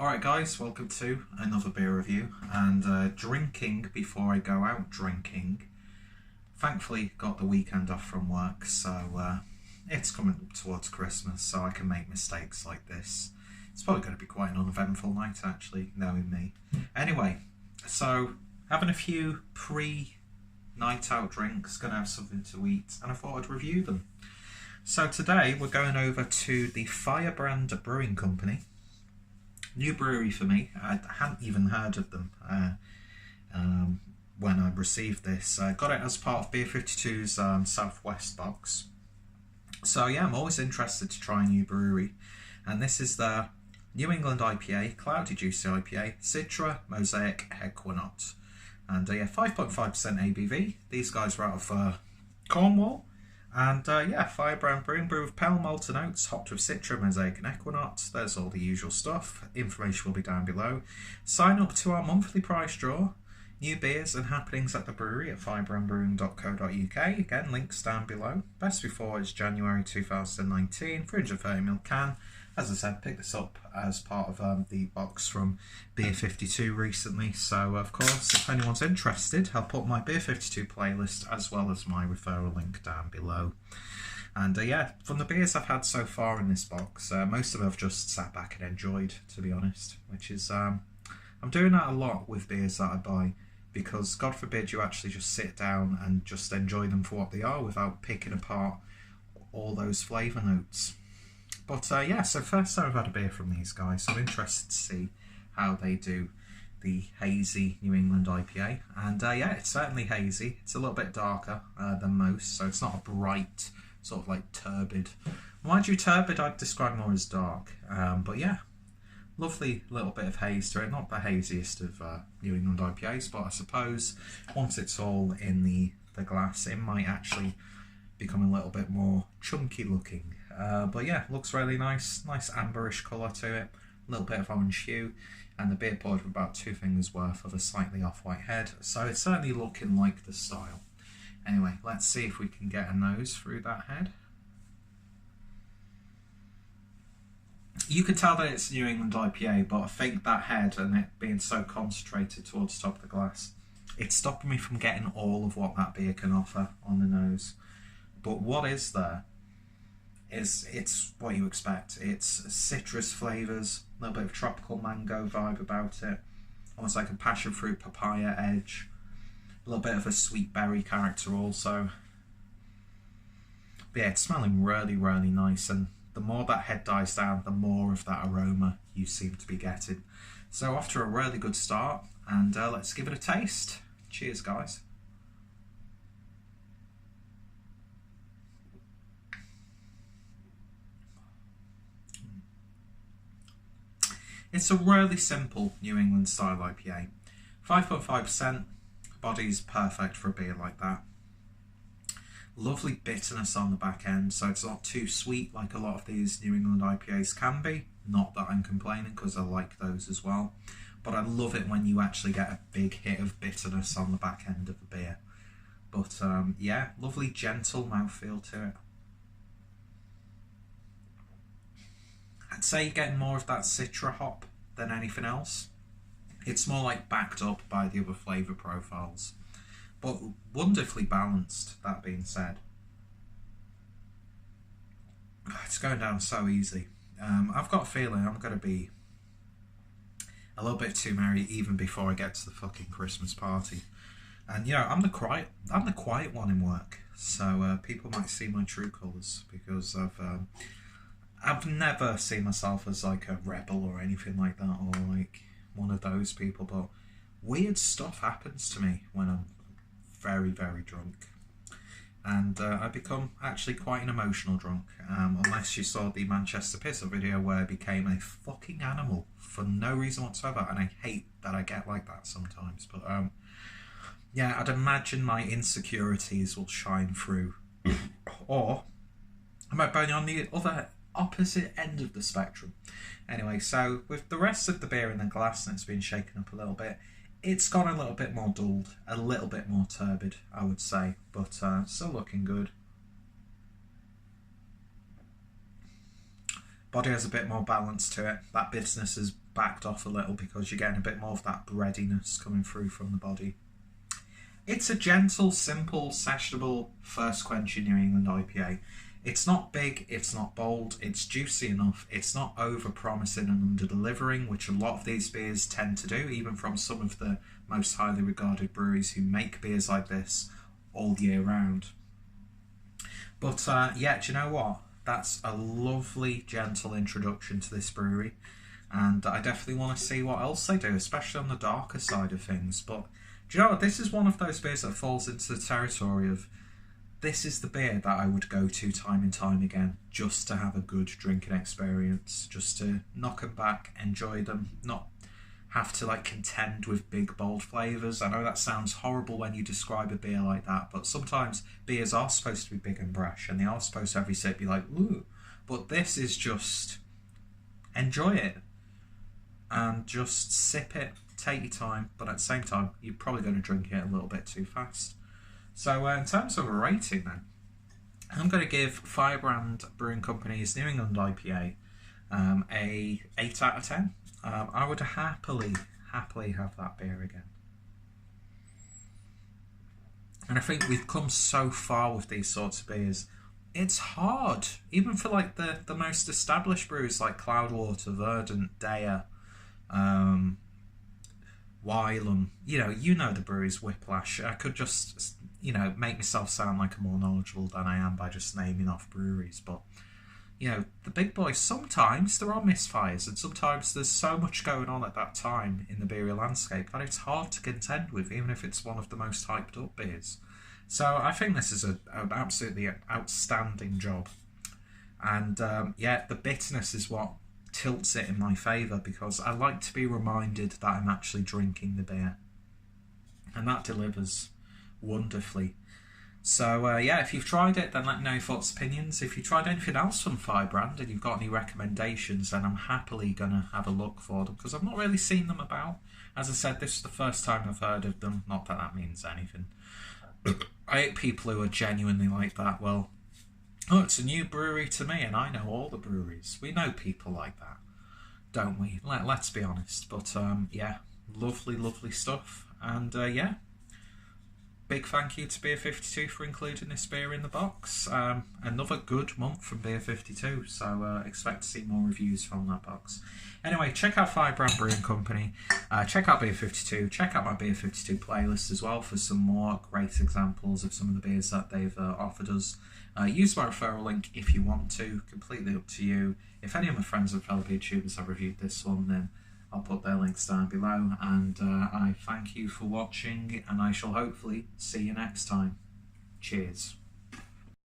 Alright guys, welcome to another beer review and drinking before I go out drinking. Thankfully got the weekend off from work, so it's coming up towards Christmas, so I can make mistakes like this. It's probably going to be quite an uneventful night actually, knowing me. Anyway, so having a few pre-night out drinks, going to have something to eat, and I thought I'd review them. So today we're going over to the Firebrand Brewing Company. New brewery for me. I hadn't even heard of them when I received this. I got it as part of Beer 52's Southwest box. So yeah, I'm always interested to try a new brewery. And this is the New England IPA, Cloudy Juicy IPA, Citra, Mosaic, Equinox. And yeah, 5.5% ABV. These guys are out of Cornwall. And yeah, Firebrand Brewing, brew with pale malted oats, hopped with Citra, Mosaic and Equinox. There's all the usual stuff. Information will be down below. Sign up to our monthly prize draw. New beers and happenings at the brewery at firebrandbrewing.co.uk. Again, links down below. Best before is January 2019, 330ml can. As I said, picked this up as part of the box from Beer 52 recently. So, of course, if anyone's interested, I'll put my Beer 52 playlist as well as my referral link down below. And yeah, from the beers I've had so far in this box, most of them I've just sat back and enjoyed, to be honest. Which is, I'm doing that a lot with beers that I buy, because God forbid you actually just sit down and just enjoy them for what they are without picking apart all those flavour notes. But yeah, so first time I've had a beer from these guys, so I'm interested to see how they do the hazy New England IPA. And yeah, it's certainly hazy. It's a little bit darker than most, so it's not a bright, sort of like turbid. Mind you, turbid I'd describe more as dark. But yeah, lovely little bit of haze to it. Not the haziest of New England IPAs, but I suppose once it's all in the glass, it might actually become a little bit more chunky looking. But yeah, looks really nice amberish colour to it, a little bit of orange hue, and the beer poured with about 2 fingers worth of a slightly off-white head, so it's certainly looking like the style. Anyway, let's see if we can get a nose through that head. You can tell that it's New England IPA, but I think that head and it being so concentrated towards the top of the glass, it's stopping me from getting all of what that beer can offer on the nose. But what is there? It's what you expect. It's citrus flavours, a little bit of tropical mango vibe about it, almost like a passion fruit papaya edge, a little bit of a sweet berry character also. But yeah, it's smelling really, really nice, and the more that head dies down, the more of that aroma you seem to be getting. So off to a really good start, and let's give it a taste. Cheers, guys. It's a really simple New England style IPA. 5.5%, body's perfect for a beer like that. Lovely bitterness on the back end, so it's not too sweet like a lot of these New England IPAs can be. Not that I'm complaining, because I like those as well. But I love it when you actually get a big hit of bitterness on the back end of a beer. But yeah, lovely gentle mouthfeel to it. I'd say you're getting more of that Citra hop than anything else. It's more like backed up by the other flavour profiles, but wonderfully balanced, that being said. It's going down so easy. I've got a feeling I'm going to be a little bit too merry even before I get to the fucking Christmas party. And you know, I'm the quiet one in work, so people might see my true colours, because I've never seen myself as like a rebel or anything like that, or like one of those people, but weird stuff happens to me when I'm very, very drunk. And I become actually quite an emotional drunk, unless you saw the Manchester Pisser video where I became a fucking animal for no reason whatsoever, and I hate that I get like that sometimes. But yeah, I'd imagine my insecurities will shine through. Or I might be on the other opposite end of the spectrum. Anyway, so with the rest of the beer in the glass, and it's been shaken up a little bit, it's gone a little bit more dulled, a little bit more turbid, I would say, but still looking good. Body has a bit more balance to it. That bitterness has backed off a little because you're getting a bit more of that breadiness coming through from the body. It's a gentle, simple, sessionable, first quenching New England IPA. It's not big, it's not bold, it's juicy enough, it's not over-promising and under-delivering, which a lot of these beers tend to do, even from some of the most highly regarded breweries who make beers like this all year round. But yeah, do you know what? That's a lovely, gentle introduction to this brewery, and I definitely want to see what else they do, especially on the darker side of things. But do you know what? This is one of those beers that falls into the territory of, this is the beer that I would go to time and time again just to have a good drinking experience, just to knock them back, enjoy them, not have to like contend with big bold flavours. I know that sounds horrible when you describe a beer like that, but sometimes beers are supposed to be big and brash and they are supposed to every sip be like, ooh. But this is just, enjoy it and just sip it, take your time, but at the same time you're probably going to drink it a little bit too fast. So in terms of a rating then, I'm going to give Firebrand Brewing Company's New England IPA a 8 out of 10. I would happily have that beer again. And I think we've come so far with these sorts of beers. It's hard, even for like the most established brews like Cloudwater, Verdant, Daya, Wylam, you know the breweries, Whiplash. I could just, make myself sound like I'm more knowledgeable than I am by just naming off breweries, but the big boys, sometimes there are misfires, and sometimes there's so much going on at that time in the beer landscape that it's hard to contend with, even if it's one of the most hyped up beers. So I think this is an absolutely outstanding job. And the bitterness is what tilts it in my favour, because I like to be reminded that I'm actually drinking the beer. And that delivers wonderfully. So if you've tried it, then let me know your thoughts, opinions. If you tried anything else from Firebrand and you've got any recommendations, then I'm happily going to have a look for them, because I've not really seen them about. As I said, this is the first time I've heard of them, not that that means anything. I hate people who are genuinely like that. Well, it's a new brewery to me and I know all the breweries. We know people like that, don't we? Let's be honest. But lovely stuff. And big thank you to Beer 52 for including this beer in the box. Another good month from Beer 52, so expect to see more reviews from that box. Anyway, check out Firebrand Brewing Company, check out Beer 52, check out my Beer 52 playlist as well for some more great examples of some of the beers that they've offered us. Use my referral link if you want to, completely up to you. If any of my friends and fellow beer tubers have reviewed this one, then I'll put their links down below, and I thank you for watching, and I shall hopefully see you next time. Cheers.